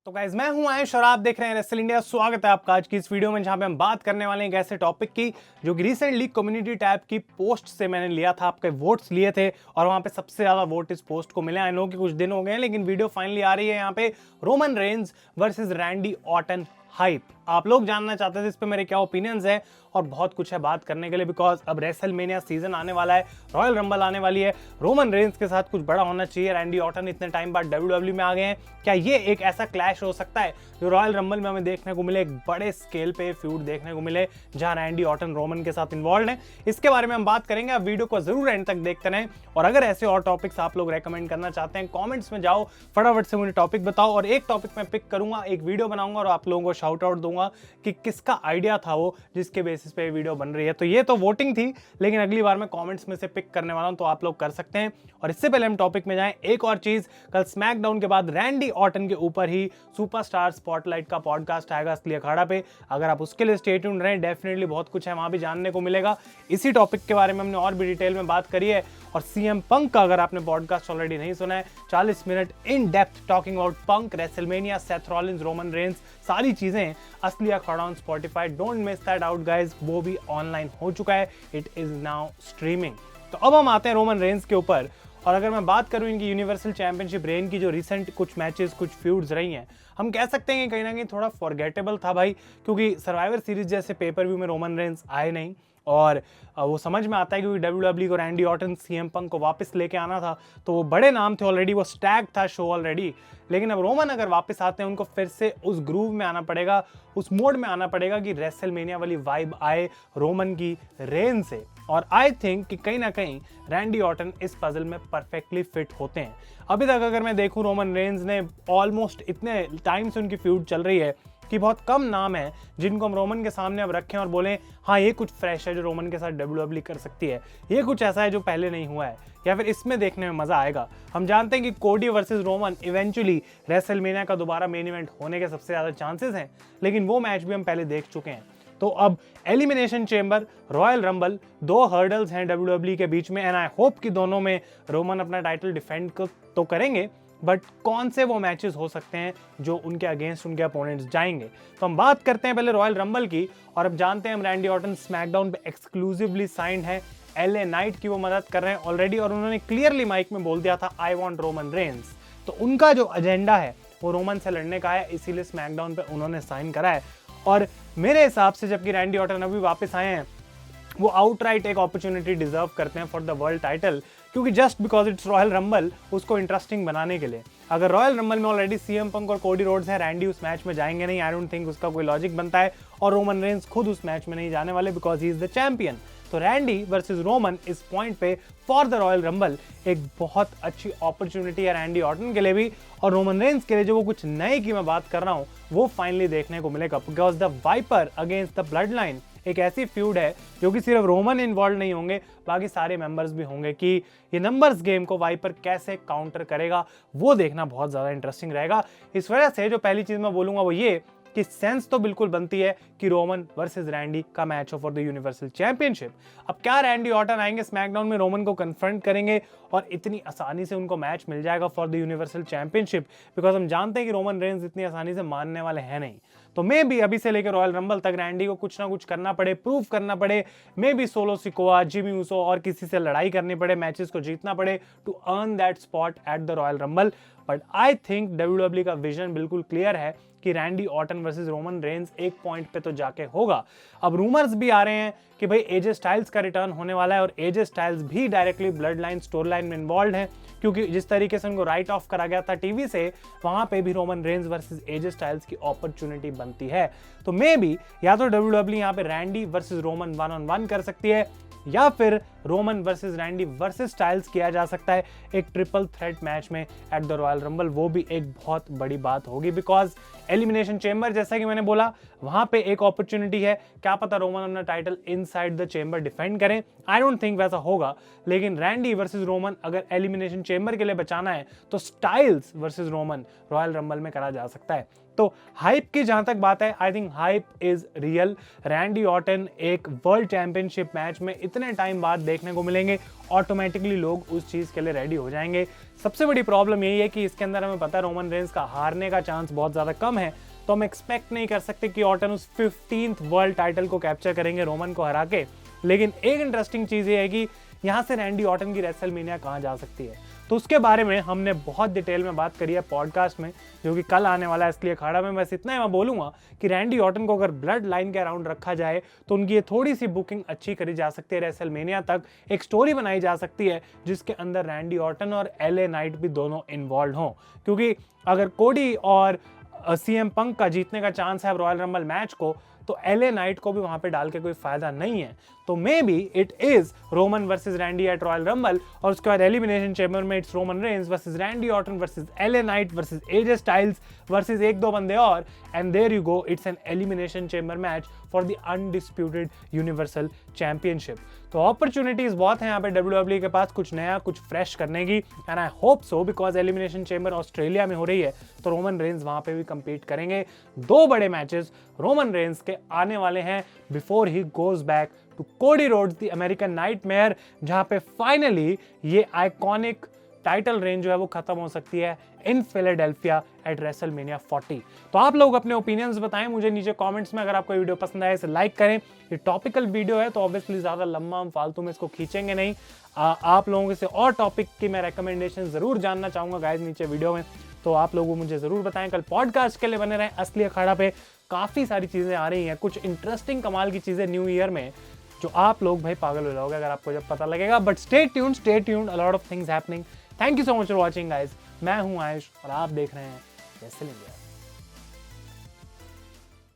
तो गाइज मैं हूं आयुष और आप देख रहे हैं रेसल इंडिया। स्वागत है आपका आज की इस वीडियो में, जहां पे हम बात करने वाले हैं एक ऐसे टॉपिक की जो कि रिसेंटली कम्युनिटी टैब की पोस्ट से मैंने लिया था। आपके वोट्स लिए थे और वहां पे सबसे ज्यादा वोट इस पोस्ट को मिले। आई नो कि कुछ दिन हो गए हैं, लेकिन वीडियो फाइनली आ रही है। यहाँ पे Roman Reigns versus Randy Orton hype. आप लोग जानना चाहते थे इस पे मेरे क्या ओपिनियंस है, और बहुत कुछ है बात करने के लिए, बिकॉज अब रेसलमेनिया सीजन आने वाला है, रॉयल रंबल आने वाली है। रोमन रेंज के साथ कुछ बड़ा होना चाहिए। रैंडी ऑर्टन इतने टाइम बाद डब्ल्यूडब्ल्यू में आ गए हैं, क्या ये एक ऐसा क्लैश हो सकता है जो रॉयल रंबल में हमें देखने को मिले, एक बड़े स्केल पे फ्यूड देखने को मिले जहां रैंडी ऑर्टन रोमन के साथ इन्वॉल्व है? इसके बारे में हम बात करेंगे। आप वीडियो को जरूर एंड तक देखते रहें, और अगर ऐसे और टॉपिक्स आप लोग रेकमेंड करना चाहते हैं, कमेंट्स में जाओ, फटाफट से मुझे टॉपिक बताओ, और एक टॉपिक मैं पिक करूंगा, एक वीडियो बनाऊंगा और आप लोगों को शाउट आउट दूंगा कि किसका आइडिया था वो जिसके बेसिस पे वीडियो बन रही है। तो ये तो वोटिंग थी, लेकिन अगली बार मैं कमेंट्स में से पिक करने वाला हूं, तो आप लोग कर सकते हैं। और इससे पहले हम टॉपिक में जाएं, एक और चीज, कल स्मैकडाउन के बाद रैंडी ऑर्टन के ऊपर ही सुपरस्टार स्पॉटलाइट का पॉडकास्ट आएगा असली अखाड़ा पे। अगर आप उसके लिए स्टे ट्यून्ड रहें, डेफिनेटली बहुत कुछ है वहां भी जानने को मिलेगा। इसी टॉपिक के बारे में हमने और भी डिटेल में बात करी है। और सीएम पंक का अगर आपने पॉडकास्ट ऑलरेडी नहीं सुना है, 40 minute in depth talking about punk, WrestleMania, Seth Rollins, Roman Reigns, सारी चीजें Asli Akhada on Spotify. Don't miss that out guys, वो भी ऑनलाइन हो चुका है, इट इज नाउ स्ट्रीमिंग। तो अब हम आते हैं रोमन रेंज के ऊपर। और अगर मैं बात करूं इनकी यूनिवर्सल चैंपियनशिप रेन की, जो रिसेंट कुछ मैचेस, कुछ फ्यूड्स रही हैं, हम कह सकते हैं कि कहीं ना कहीं थोड़ा फॉरगेटेबल था भाई, क्योंकि सर्वाइवर सीरीज जैसे पेपर व्यू में रोमन रेंज आए नहीं। और वो समझ में आता है क्योंकि डब्ल्यूडब्ल्यू को रैंडी ऑर्टन, सीएम पंक को वापस लेके आना था, तो वो बड़े नाम थे ऑलरेडी, वो स्टैग था शो ऑलरेडी। लेकिन अब रोमन अगर वापस आते हैं, उनको फिर से उस ग्रूव में आना पड़ेगा, उस मोड में आना पड़ेगा कि रेसलमेनिया वाली वाइब आए रोमन की रेन से। और आई थिंक कि कहीं ना कहीं रैंडी ऑर्टन इस पजल में परफेक्टली फिट होते हैं। अभी तक अगर मैं देखूं, रोमन रेंज ने ऑलमोस्ट इतने टाइम से उनकी फ्यूड चल रही है कि बहुत कम नाम है जिनको हम रोमन के सामने अब रखें और बोलें हाँ ये कुछ फ्रेश है जो रोमन के साथ डब्ल्यूडब्ल्यू कर सकती है, ये कुछ ऐसा है जो पहले नहीं हुआ है, या फिर इसमें देखने में मजा आएगा। हम जानते हैं कि कोडी वर्सेस रोमन इवेंचुअली रेसलमेनिया का दोबारा मेन इवेंट होने के सबसे ज्यादा चांसेस हैं, लेकिन वो मैच भी हम पहले देख चुके हैं। तो अब एलिमिनेशन चेंबर, रॉयल रंबल, दो हर्डल्स हैं डब्ल्यूडब्ल्यू के बीच में, एंड आई होप कि दोनों में रोमन अपना टाइटल डिफेंड तो करेंगे, बट कौन से वो मैचेस हो सकते हैं जो उनके अगेंस्ट उनके अपोनेंट्स जाएंगे। तो हम बात करते हैं पहले रॉयल रंबल की, और अब जानते हैं हम रैंडी ऑर्टन स्मैकडाउन पे एक्सक्लूसिवली साइंड है, एलए नाइट की वो मदद कर रहे हैं ऑलरेडी, और उन्होंने क्लियरली माइक में बोल दिया था आई वांट रोमन रेंज। तो उनका जो एजेंडा है वो रोमन से लड़ने का है, इसीलिए स्मैकडाउन पे उन्होंने साइन करा है। और मेरे हिसाब से जबकि रैंडी ऑर्टन अभी वापस आए हैं, वो आउटराइट एक अपॉर्चुनिटी डिजर्व करते हैं फॉर द वर्ल्ड टाइटल, क्योंकि just because it's royal rumble, उसको इंटरेस्टिंग बनाने के लिए। अगर रॉयल रंबल में ऑलरेडी सीएम पंक और कोडी रोड्स हैं, रैंडी उस मैच में जाएंगे नहीं, आई डोंट थिंक उसका कोई लॉजिक बनता है, और रोमन रेंज खुद उस मैच में नहीं जाने वाले because he is the champion. तो रैंडी वर्सेस रोमन इस पॉइंट पे फॉर द रॉयल रंबल एक बहुत अच्छी अपॉर्चुनिटी है रैंडी ऑर्टन के लिए भी, और रोमन रेंज के लिए जो वो कुछ नए की मैं बात कर रहा हूँ वो फाइनली देखने को मिलेगा, because the Viper against the Bloodline एक ऐसी फ्यूड है जो कि सिर्फ रोमन इन्वॉल्व नहीं होंगे, बाकी सारे मेंबर्स भी होंगे, कि ये नंबर्स गेम को वाइपर कैसे काउंटर करेगा, वो देखना बहुत ज्यादा इंटरेस्टिंग रहेगा। इस वजह से जो पहली चीज मैं बोलूंगा वो ये कि सेंस तो बिल्कुल बनती है कि रोमन वर्सेस रैंडी का मैच हो फॉर द यूनिवर्सल चैंपियनशिप। अब क्या रैंडी ऑर्टन आएंगे स्मैकडाउन में, रोमन को कन्फ्रंट करेंगे और इतनी आसानी से उनको मैच मिल जाएगा for the universal championship? Because हम जानते हैं कि रोमन रेंज इतनी आसानी से मानने वाले हैं नहीं। तो मे बी अभी से लेकर रॉयल रंबल तक रैंडी को कुछ ना कुछ करना पड़े, प्रूव करना पड़े, may be solo Sikoa, Jimmy Uso और किसी से लड़ाई करनी पड़े, मैचेस को जीतना पड़े to earn that spot at the Royal Rumble. But I think WW का विजन बिल्कुल क्लियर है कि Randy Orton versus Roman Reigns एक पॉइंट पे तो जाके होगा। अब रूमर्स भी आ रहे हैं कि भाई एजे स्टाइल्स का रिटर्न होने वाला है, और एजे स्टाइल्स भी directly blood line story line में इन्वॉल्व है, क्योंकि जिस तरीके से उनको राइट ऑफ करा गया था टीवी से, वहां पे भी Roman Reigns versus AJ Styles की अपॉर्चुनिटी बनती है। तो मे बी या तो डब्ल्यूडब्ल्यू यहाँ पे रैंडी वर्सेस रोमन 1-on-1 कर सकती है, या फिर Roman versus Randy versus styles किया जा सकता है एक ट्रिपल थ्रेट मैच में एट द रॉयल रंबल। वो भी एक बहुत बड़ी बात होगी, बिकॉज एलिमिनेशन चेंबर जैसा कि मैंने बोला वहां पे एक अपॉर्चुनिटी है, क्या पता रोमन अपना title inside the chamber defend करें। आई डोंट थिंक वैसा होगा, लेकिन रैंडी वर्सेस रोमन अगर एलिमिनेशन चेंबर के लिए बचाना है तो styles versus Roman royal rumble में करा जा सकता है। तो हाइप की जहां तक बात है, I think hype is real. Randy Orton एक वर्ल्ड चैंपियनशिप मैच में इतने टाइम बाद देखने को मिलेंगे, ऑटोमेटिकली लोग उस चीज़ के लिए रेडी हो जाएंगे। सबसे बड़ी प्रॉब्लम यही है कि इसके अंदर हमें पता है रोमन रेंस का हारने का चांस बहुत ज़्यादा कम है, तो हम एक्सपेक्ट नहीं कर सकते कि ऑर्टन उस 15th वर्ल्ड टाइटल को कैप्चर करेंगे रोमन को हरा के। लेकिन एक इंटरेस्टिंग चीज़ ये है कि यहाँ से रैंडी ऑर्टन की रेसलमेनिया कहाँ जा सकती है, तो उसके बारे में हमने बहुत डिटेल में बात करी है पॉडकास्ट में, जो कि कल आने वाला है इसलिए अखाड़ा में। बस इतना ही मैं बोलूँगा कि रैंडी ऑर्टन को अगर ब्लड लाइन के अराउंड रखा जाए तो उनकी ये थोड़ी सी बुकिंग अच्छी करी जा सकती है। रेसलमेनिया तक एक स्टोरी बनाई जा सकती है जिसके अंदर रैंडी ऑर्टन और LA नाइट भी दोनों इन्वॉल्व हों, क्योंकि अगर कोडी और CM पंक का जीतने का चांस है रॉयल रंबल मैच को, तो LA नाइट को भी वहां पे डाल के कोई फायदा नहीं है। तो may be it is Roman versus Randy at Royal Rumble, और उसके बाद एलिमिनेशन चैम्बर में it's Roman Reigns versus Randy Orton versus LA Knight versus AJ Styles versus एक दो बंदे और, and there you go, it's an elimination chamber match for the undisputed universal championship. तो opportunities बहुत हैं यहाँ पे WWE के पास कुछ नया कुछ फ्रेश करने की, and I hope so, because elimination chamber Australia में हो रही है तो रोमन रेंस वहां पे भी compete करेंगे। दो बड़े मैचेस रोमन रेंस के आने वाले हैं before he goes back to Cody Rhodes the American nightmare, जहां पे फाइनली ये आइकॉनिक टाइटल रेंज जो है वो खत्म हो सकती है इन फिलाडेल्फिया एट रेसलमेनिया 40। तो आप लोग अपने ओपिनियंस बताएं मुझे नीचे कमेंट्स में। अगर आपको वीडियो पसंद आए इसे लाइक करें। ये टॉपिकल वीडियो है तो ऑब्वियसली ज़्यादा लंबा हम फालतू में इसको खींचेंगे नहीं। आप लोगों से और टॉपिक की मैं रिकमेंडेशन ज़रूर जानना चाहूँगा गाइस नीचे वीडियो में, तो आप लोग मुझे ज़रूर बताएं। कल पॉडकास्ट के लिए बने रहें असली अखाड़ा पे, काफ़ी सारी चीज़ें आ रही हैं, कुछ इंटरेस्टिंग कमाल की चीज़ें न्यू ईयर में जो आप लोग भाई पागल हो जाओगे अगर आपको जब पता लगेगा। But stay tuned, a lot of things happening. Thank you so much for watching guys. मैं हूं आयुष और आप देख रहे हैं रेसल इंडिया।